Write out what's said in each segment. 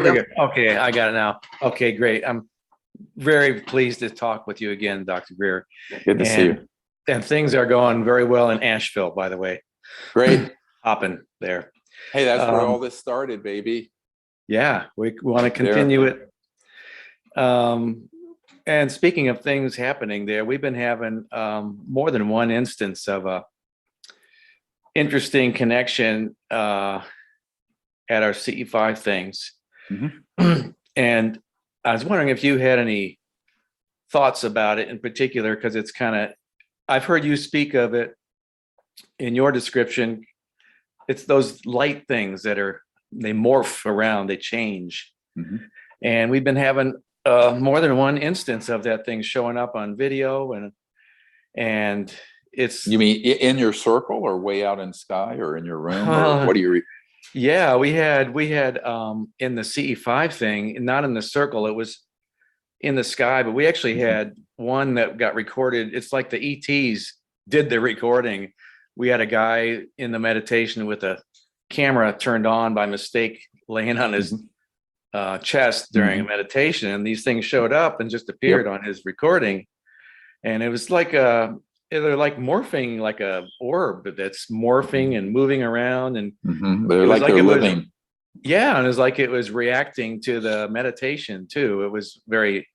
we go. Okay, I got it now. Okay, great. I'm very pleased to talk with you again, Dr. Greer. Good to see you. And things are going very well in Asheville, by the way. Great. Hopping there. Hey, that's where all this started, baby. Yeah, we want to continue it. And speaking of things happening there, we've been having more than one instance of a interesting connection at our CE5 things. Mm-hmm. And I was wondering if you had any thoughts about it in particular, because it's kind of, I've heard you speak of it in your description. It's those light things that they morph around, they change. Mm-hmm. And we've been having more than one instance of that thing showing up on video, and it's. You mean in your circle or way out in sky or in your room, or what do you? Yeah, we had in the CE5 thing, not in the circle, it was in the sky, but we actually had one that got recorded. It's like the ETs did the recording. We had a guy in the meditation with a camera turned on by mistake, laying on his chest during a meditation, and these things showed up and just appeared on his recording. And it was like they're like morphing, like a orb that's morphing and moving around, and they're like they're living. Yeah, and it was like it was reacting to the meditation too. It was very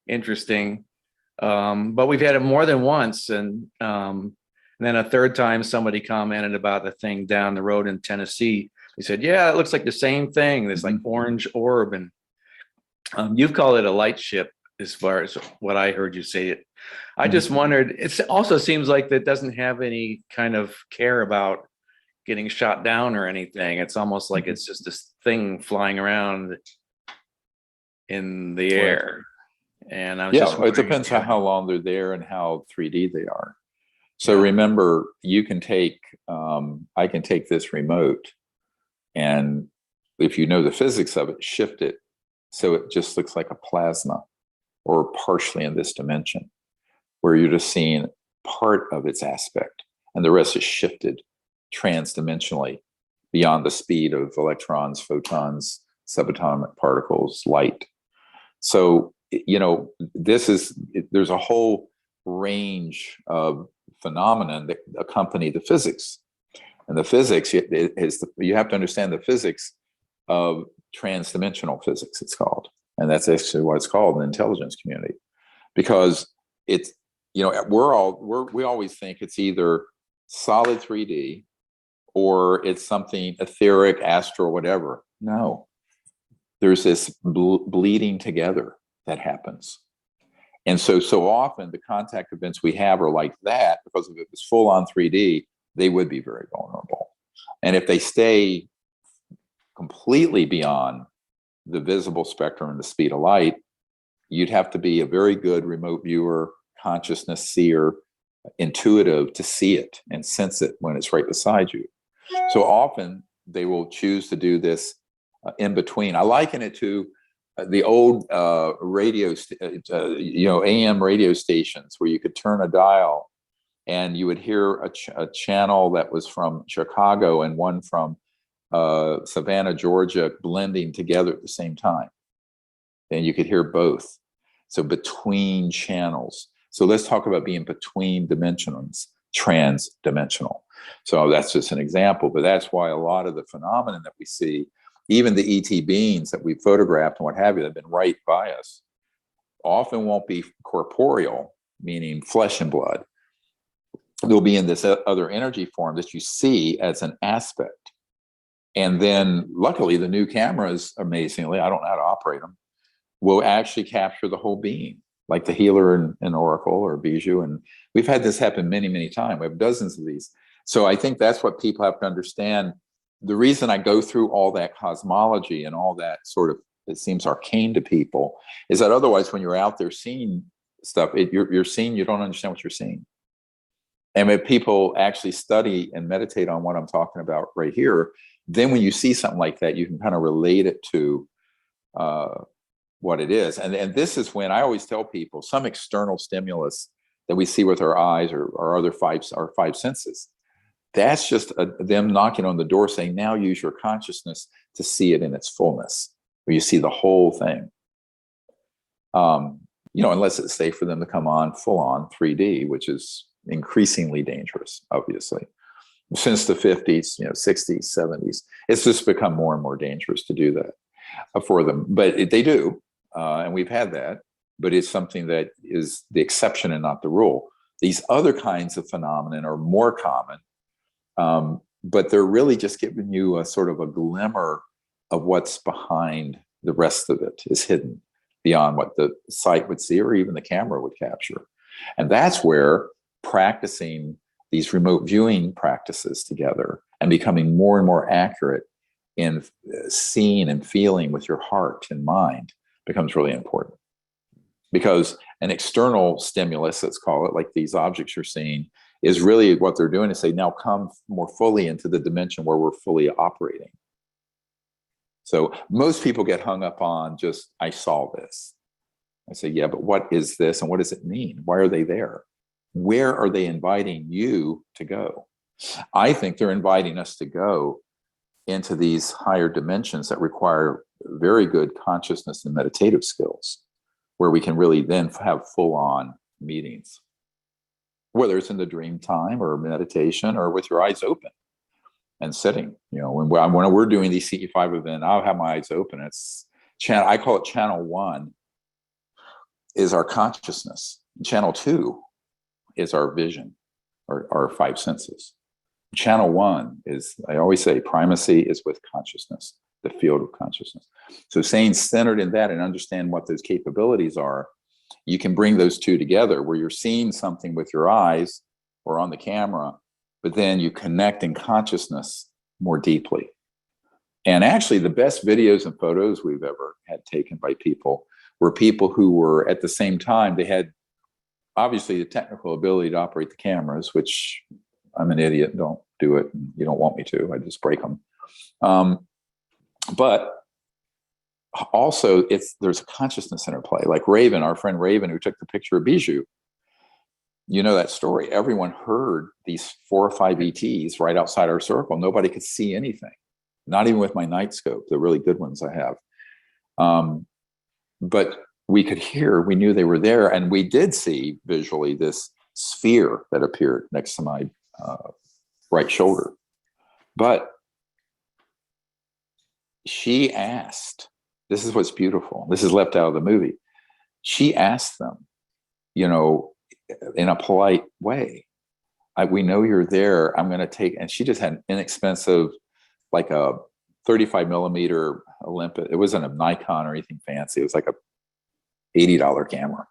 interesting. But we've had it more than once, and then a third time somebody commented about the thing down the road in Tennessee. They said, yeah, it looks like the same thing. This like orange orb, and you've called it a light ship as far as what I heard you say it. I just wondered, it also seems like that doesn't have any kind of care about getting shot down or anything. It's almost like it's just this thing flying around in the air. And I was just it depends on how long they're there and how 3D they are. So remember, you can take, I can take this remote, and if you know the physics of it, shift it so it just looks like a plasma, or partially in this dimension, where you're just seeing part of its aspect, and the rest is shifted transdimensionally beyond the speed of electrons, photons, subatomic particles, light. So, there's a whole range of phenomenon that accompany the physics. And the physics you have to understand the physics of transdimensional physics, it's called. And that's actually what it's called in the intelligence community, because it's, we always think it's either solid 3D or it's something etheric, astral, whatever. No, there's this bleeding together that happens. And so often the contact events we have are like that, because if it was full on 3D, they would be very vulnerable. And if they stay completely beyond the visible spectrum and the speed of light, you'd have to be a very good remote viewer, consciousness seer, intuitive to see it and sense it when it's right beside you. So often they will choose to do this in between. I liken it to the old radio, AM radio stations, where you could turn a dial and you would hear a channel that was from Chicago and one from Savannah, Georgia, blending together at the same time. And you could hear both. So between channels. So let's talk about being between dimensions, trans-dimensional. So that's just an example, but that's why a lot of the phenomenon that we see, even the ET beings that we photographed and what have you, that have been right by us, often won't be corporeal, meaning flesh and blood. They'll be in this other energy form that you see as an aspect. And then luckily the new cameras, amazingly, I don't know how to operate them, will actually capture the whole being, like the healer in Oracle or Bijou. And we've had this happen many, many times. We have dozens of these. So I think that's what people have to understand. The reason I go through all that cosmology and all that sort of, it seems arcane to people, is that otherwise when you're out there seeing stuff, you're seeing, you don't understand what you're seeing. And if people actually study and meditate on what I'm talking about right here, then when you see something like that, you can kind of relate it to what it is. And this is when I always tell people, some external stimulus that we see with our eyes or our other five senses, that's just them knocking on the door saying, now use your consciousness to see it in its fullness. where you see the whole thing. Unless it's safe for them to come on full on 3D, which is increasingly dangerous, obviously. Since the 50s, 60s, 70s, it's just become more and more dangerous to do that for them. But they do, and we've had that, but it's something that is the exception and not the rule. These other kinds of phenomena are more common, but they're really just giving you a sort of a glimmer of what's behind the rest of it is hidden beyond what the sight would see or even the camera would capture. And that's where practicing these remote viewing practices together and becoming more and more accurate in seeing and feeling with your heart and mind becomes really important. Because an external stimulus, let's call it, like these objects you're seeing, is really what they're doing is say, now come more fully into the dimension where we're fully operating. So most people get hung up on just, I saw this. I say, yeah, but what is this and what does it mean? Why are they there? Where are they inviting you to go? I think they're inviting us to go into these higher dimensions that require very good consciousness and meditative skills, where we can really then have full-on meetings, whether it's in the dream time or meditation or with your eyes open and sitting. When we're doing these CE5 event, I'll have my eyes open. It's channel, I call it channel 1 is our consciousness. Channel 2 is our vision, or our 5 senses. Channel 1 is, I always say, primacy is with consciousness, the field of consciousness. So staying centered in that and understand what those capabilities are, you can bring those two together where you're seeing something with your eyes or on the camera, but then you connect in consciousness more deeply. And actually the best videos and photos we've ever had taken by people were people who were at the same time, they had obviously the technical ability to operate the cameras, which I'm an idiot, don't do it. You don't want me to, I just break them. But also there's a consciousness interplay, like Raven, our friend Raven, who took the picture of Bijou. You know that story. Everyone heard these 4 or 5 ETs right outside our circle. Nobody could see anything, not even with my night scope, the really good ones I have. But we could hear, we knew they were there, and we did see visually this sphere that appeared next to my right shoulder. But she asked, this is what's beautiful, this is left out of the movie. She asked them, in a polite way, we know you're there, I'm going to take, and she just had an inexpensive, like a 35 millimeter Olympus. It wasn't a Nikon or anything fancy. It was like a $80 camera.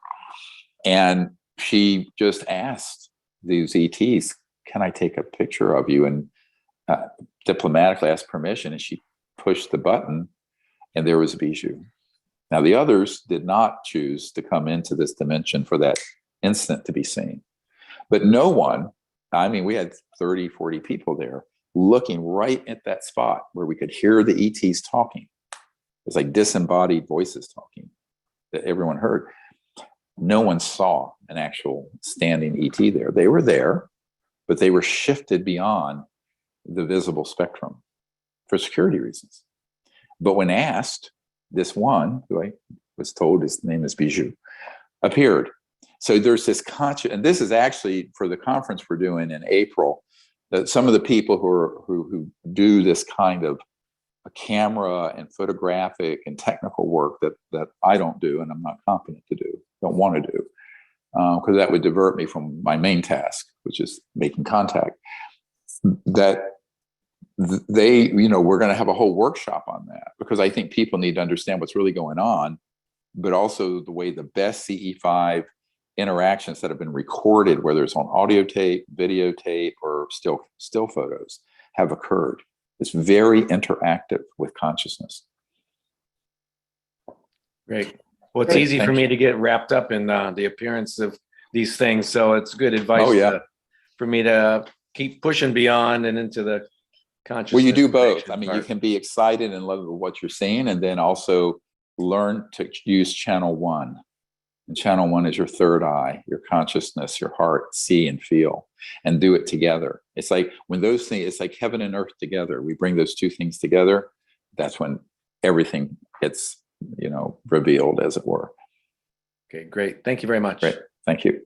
And she just asked these ETs, can I take a picture of you? And diplomatically asked permission, and she pushed the button, and there was Bijou. Now, the others did not choose to come into this dimension for that instant to be seen. But no one, we had 30, 40 people there looking right at that spot where we could hear the ETs talking. It was like disembodied voices talking that everyone heard. No one saw an actual standing ET there. They were there, but they were shifted beyond the visible spectrum for security reasons. But when asked, this one, who I was told his name is Bijou, appeared. So there's this conscious, and this is actually for the conference we're doing in April, that some of the people who do this kind of a camera and photographic and technical work that I don't do, and I'm not competent to do, don't want to do, because that would divert me from my main task, which is making contact, that they, we're going to have a whole workshop on that, because I think people need to understand what's really going on, but also the way the best CE5 interactions that have been recorded, whether it's on audio tape, videotape, or still photos, have occurred. It's very interactive with consciousness. Great. Well, it's easy for me to get wrapped up in the appearance of these things, so it's good advice for me to keep pushing beyond and into the consciousness. Well, you do both. You can be excited and love what you're seeing, and then also learn to use channel 1. And channel 1 is your third eye, your consciousness, your heart, see and feel, and do it together. It's like when those things, it's like heaven and earth together. We bring those two things together. That's when everything gets, revealed, as it were. Okay, great. Thank you very much. Great. Thank you.